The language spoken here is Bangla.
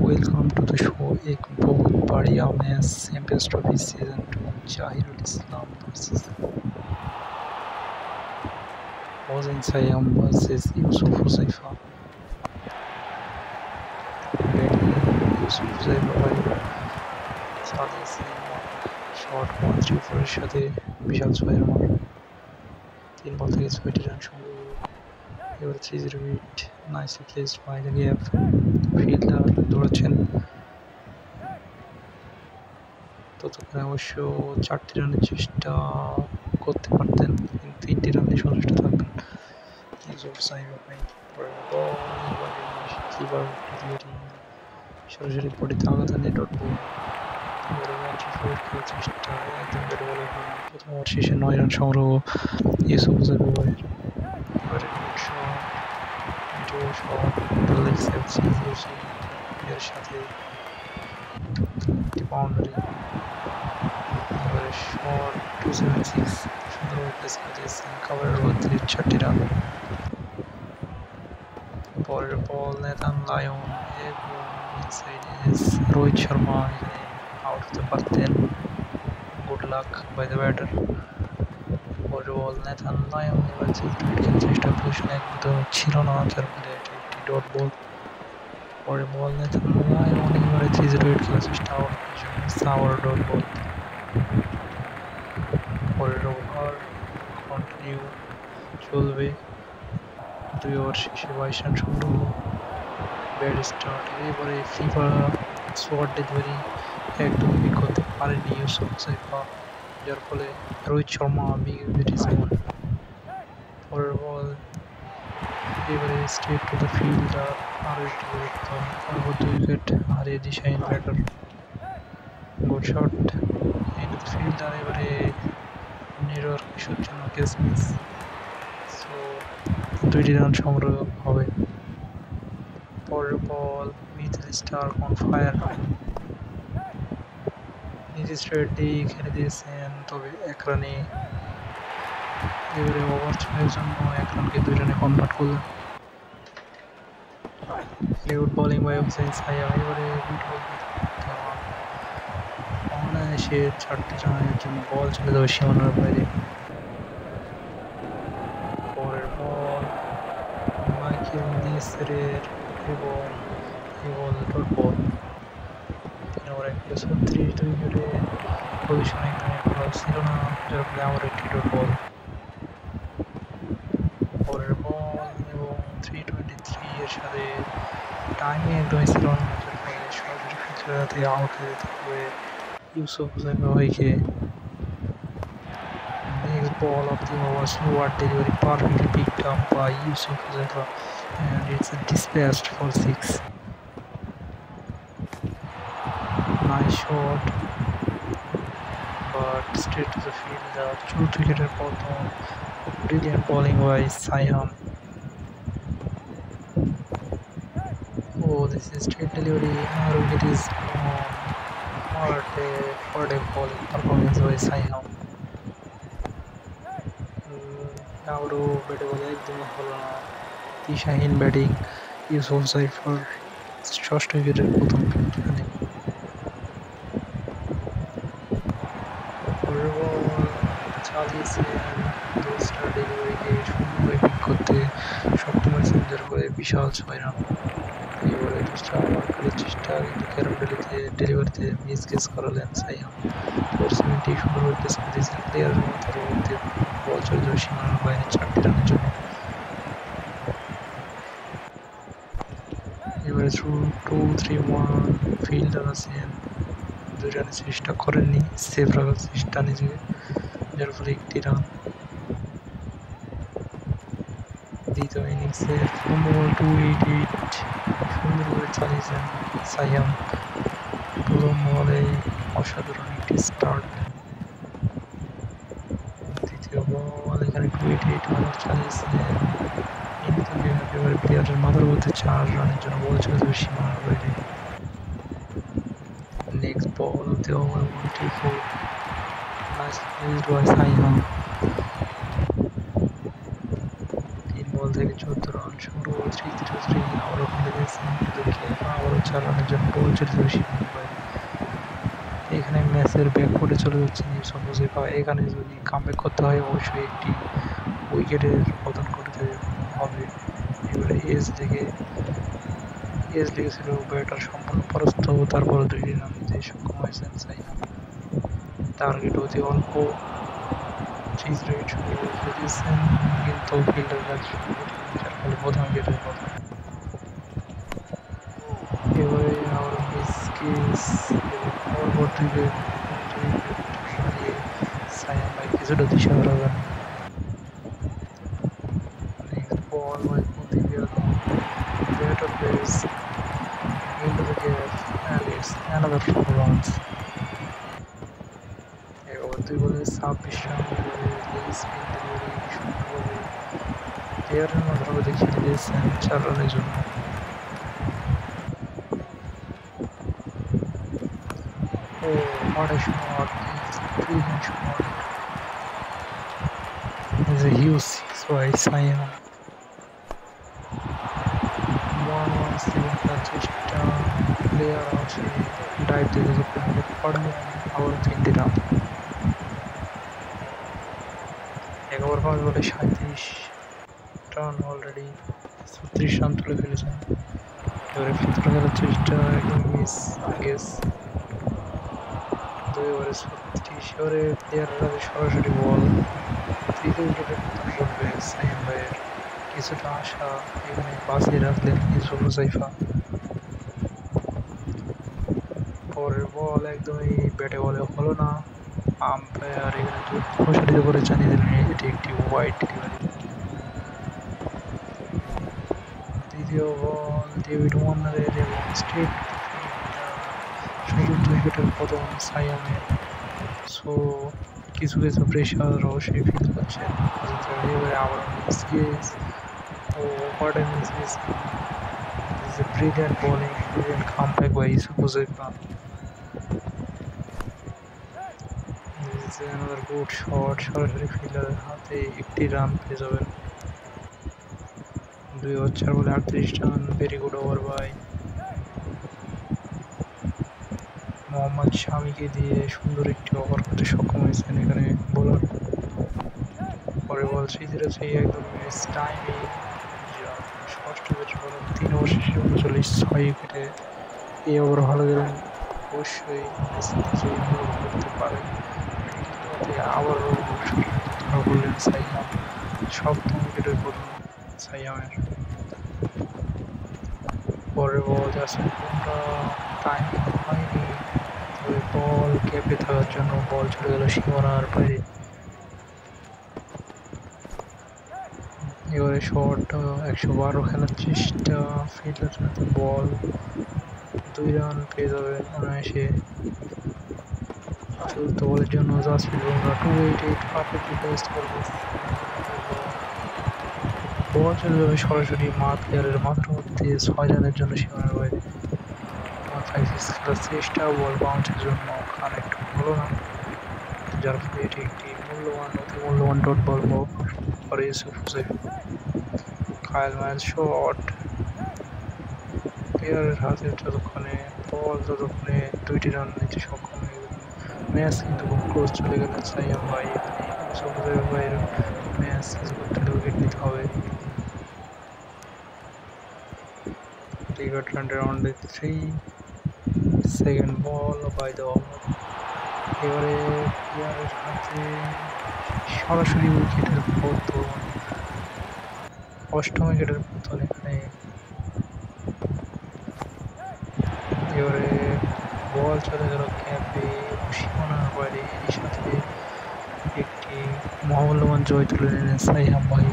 Welcome to the show. एक बहुत बढ़िया match Champions Trophy season 2 Zahirul Islam versus Mohsin Sayam versus Yusuf Huzaifa. Yusuf Huzaifa ভাই সাদিয়েছে শট 1-3 উপরের সাথে বিশাল 6 রান 3 বল থেকে 6টি রান সংগ্রহ। এবার 3-0 hit nicely placed by the gap fielder দৌড়াচ্ছেন। ততক্ষণে অবশ্য 4টি রানের চেষ্টা করতে পারতেন, কিন্তু 3টি রানে সন্তুষ্ট থাকবেন ইউসুফ সাইবা ভাই। সরাসরি বডিতে আঘাত হানে ডট বল। চেষ্টা একদম বেড়ে বলে প্রথম ওভার শেষে 9 রান সংগ্রহ ইউসুফ সাইবা ভাইয়ের। এবারে এর সাথে বাউন্ডারি। এবারে শট 276 সুন্দরভাবে প্লেস করে দিয়েছেন কাভারের মধ্যে 4টি রান। পরের বল নেথান লায়ন এবং ইনসাইড এজ রোহিত শর্মা এখানে আউট হতে পারতেন। Good luck by the batter. পরের বল নেথান লায়ন এবার চেষ্টা পজিশন একদম ছিল না, যার ফলে এটি একটি ডট বল। পরের বল নেথান লায়ন এবারে 3-0 খেলার চেষ্টা আবার ডট বল। পরের ওভার কন্টিনিউ চলবে। 2 ওভার শেষে 22 রান সংগ্রহ। Bad start. এবারে ফিফা শর্ট ডেলিভারি একদম পিক করতে পারেনি ইউসুফ সাইফা, যার ফলে রোহিত শর্মা পরের বল এবারে স্ট্রেট টু দ্য ফিল্ডার আরও একটি পরিবর্তন। পরবর্তী উইকেট হারিয়ে দিশাহীন batter. Good shot into the fielder. এবারে নেটওয়ার্ক ইস্যুর জন্য ক্যাচ মিস, সো 2টি রান সংগ্রহ হবে। পরের ball Mitchell Starc on fire. নিজে স্ট্রেটলি খেলে দিয়েছেন, তবে 1 রানে। এবারে ওভার 6-এর জন্য 1 রানকে 2 রানে কনভার্ট করলেন। গুড বোলিং বাই হুসেইন সাইয়া। এবারে গুড বল অনায়াসে 4টি রানের জন্য বল চলে যাবে সীমানার বাইরে। পরের বল মাইকেল নেসেরের এবং ডট বল। 3 ওভার 136 2 উইকেটে পজিশন এখানে ভালো ছিল না, যার ফলে আমার একটি ডট বল। পরের বল এবং 323 এর সাথে টাইমিং একদমই ছিল না, যার ফলে সরাসরি ফিল্ডারে আউট হয়ে যেতে হবে ইউসুফ হুসাইফা ভাইকে। Next ball of the over, slower delivery perfectly picked up by Yusuf Huzaifah and it's dispatched for 6. Nice shot, but straight to the fielder. 4th wicketer bottom. Brilliant bowling by Saiam. Oh, this is straight delivery. Our wicket is gone. What a bowling performance by Saiam. আবারও ব্যাটে বলে একদমই হলো না। দিশাহীন ব্যাটিং ইউসুফ সাইফার 6ষ্ঠ উইকেটের প্রথম এখানে। পরের বল চালিয়েছেন, 2 ডেলিভারিকে সুন্দরভাবে পিক করতে সক্ষম হয়েছেন, যার ফলে বিশাল 6 রান। এবারে 2টা ওভার খেলার চেষ্টা, কিন্তু ক্যারাম ডেলিভারিতে মিস কেস করালেন সাইয়াম। ফোর্সমেন্টটি সুন্দরভাবে প্লেস করে দিয়েছেন প্লেয়ারের মাথার মধ্যে, বল চলে যাবে সীমানার বাইরে 4টি রানের জন্য। এবারে থ্রু 2-3-1 ফিল্ডার আছেন, 2 রানের চেষ্টা করেননি, সেফ রাখার চেষ্টা নিজেকে, যার ফলে 1টি রান। দ্বিতীয় ইনিংসের বল 288 সুন্দরভাবে চালিয়েছেন সাইয়াম। প্রথম বলে অসাধারণ একটি স্টার্ট। দ্বিতীয় বল এখানে 288 আবার চালিয়েছেন, এবারে প্লেয়ারের মাথার মধ্যে 4 রানের জন্য বল চলে যাবে সীমানার বাইরে। Next ball of the over 134 nicely placed by Saim. 3 ball থেকে 14 রান সংগ্রহ। 3-3 আবারও খেলে দিয়েছেন, আবারও 4 4 রানের জন্য বল চলে যাবে সীমানার বাইরে। এখানে ম্যাচের ব্যাকফুটে চলে যাচ্ছে নিউসন মুজিবা। এখানে যদি কামব্যাক করতে হয় অবশ্যই একটি উইকেটের পতন করতে হবে। এবারে এজ লেগেছিল ব্যাটার সম্পূর্ণ পরাস্ত, তারপরে 2 রান নিতে সক্ষম হয়েছেন সাইয়াম। টার্গেট অতি অল্প, চিজ রেট দিয়েছেন কিন্তু ফিল্ডার কাজ শুরু করেন, যার ফলে প্রথম উইকেটের পতন। এবারে আবার মিসকেস এবং পরবর্তী উইকেট হারিয়ে সাইয়াম ভাই কিছুটা দিশা হারাবেন। বল by Muthiah, batter plays into the gap and it's another 4 runs. এবার 2 বলে 26 রান লেগ স্পিন ডেলিভারি সুন্দরভাবে প্লেয়ারের মাধ্যমে দেখিয়ে দিয়েছেন 4 রানের জন্য। ও what a shot, it's a brilliant shot. It's a huge six by Siam. 117 চেষ্টা, প্লেয়ার আছে ডাইভ দিতে পারবে আবার 3টি রান। 11 বলে 37 রান অলরেডি 36 রান তুলে ফেলেছেন। এবারে 15 খেলার চেষ্টা একদম মিস আগেস। 2 ওভারে 36, এবারে প্লেয়াররা সরাসরি বল। 3 উইকেটের পতন ঘটবে সাইম ভাইয়ের। কিছুটা আশা এখানে বাঁচিয়ে রাখলেন ইউসুফ মুসাইফা। পরের বল একদমই ব্যাটে বলে হলো না, আম্পায়ার এখানে প্রসারিত করে জানিয়ে দিলেন এটি একটি ওয়াইড ডেলিভারি। দ্বিতীয় বল ডেভিড ওয়ার্নারের এবং স্ট্রেট সুযোগ উইকেটের পতন সাইয়ামের। সো কিছু প্রেশার অবশ্যই ফিল করছেন। এবারে আবার miscue, oh what a miscue, is a brilliant bowling, brilliant comeback by Yusuf Huzaifa. another good shot, সরাসরি ফিল্ডারের হাতে 1টি রান পেয়ে যাবেন। 2 ওভার 4 বলে 38 run, very good over by Mohammad শামিকে দিয়ে সুন্দর একটি ওভার করতে সক্ষম হয়েছেন এখানে বোলার। পরের বল 3-0 একদম মিস টাইমিং, ষষ্ঠ উইকেট বলেন 3 ওভার শেষে 39 6 উইকেটে এই ওভার ভালো গেলেন, অবশ্যই করতে পারে। আবারও ধরা পড়লেন সাইয়াম, সপ্তম উইকেটের প্রথম সাইয়ামের। পরের বল যাচ্ছেন কোনটা টাইমিং হয়নি, তবে বল ক্যাপে থাকার জন্য বল চলে গেল সীমানার বাইরে। এবারে শট 112 খেলার চেষ্টা, ফিল্ডার সাথে বল 2 রান পেয়ে যাবেন অনায়াসে। চতুর্থ বলের জন্য জাসপ্রীত বুমরা 288 পারফেক্টলি প্লেসড করবে। বল চলে যাবে সরাসরি প্লেয়ারের মাথার মধ্যে 6 রানের জন্য সীমানার বাইরে। 156 খেলার চেষ্টা, বল বাউন্সের জন্য কানেক্ট হলো না, যার ফলে এটি একটি অতি মূল্যবান ডট বল করে ইউসুফ মুসাইফা। কায়েল মাইলস শট, প্লেয়ারের হাতে যতক্ষণে 2টি রান নিতে সক্ষম হয়ে গেল। ম্যাচ কিন্তু খুব ক্লোজ চলে গেলেন সাইয়াম ভাই। ইউসুফ মুসাইফা ভাইয়ের ম্যাচ করতে হলে উইকেট নিতে হবে। got turned around with 3 second ball by the owner. এবারে প্লেয়ারের হাতে সরাসরি উইকেটের পতন, 8ম উইকেটের পতন এখানে। এবারে বল চলে গেল ক্যাপে, সীমানার বাইরে। এর সাথে একটি মহামূল্যবান জয় তুলে নিলেন সাইয়াম ভাই।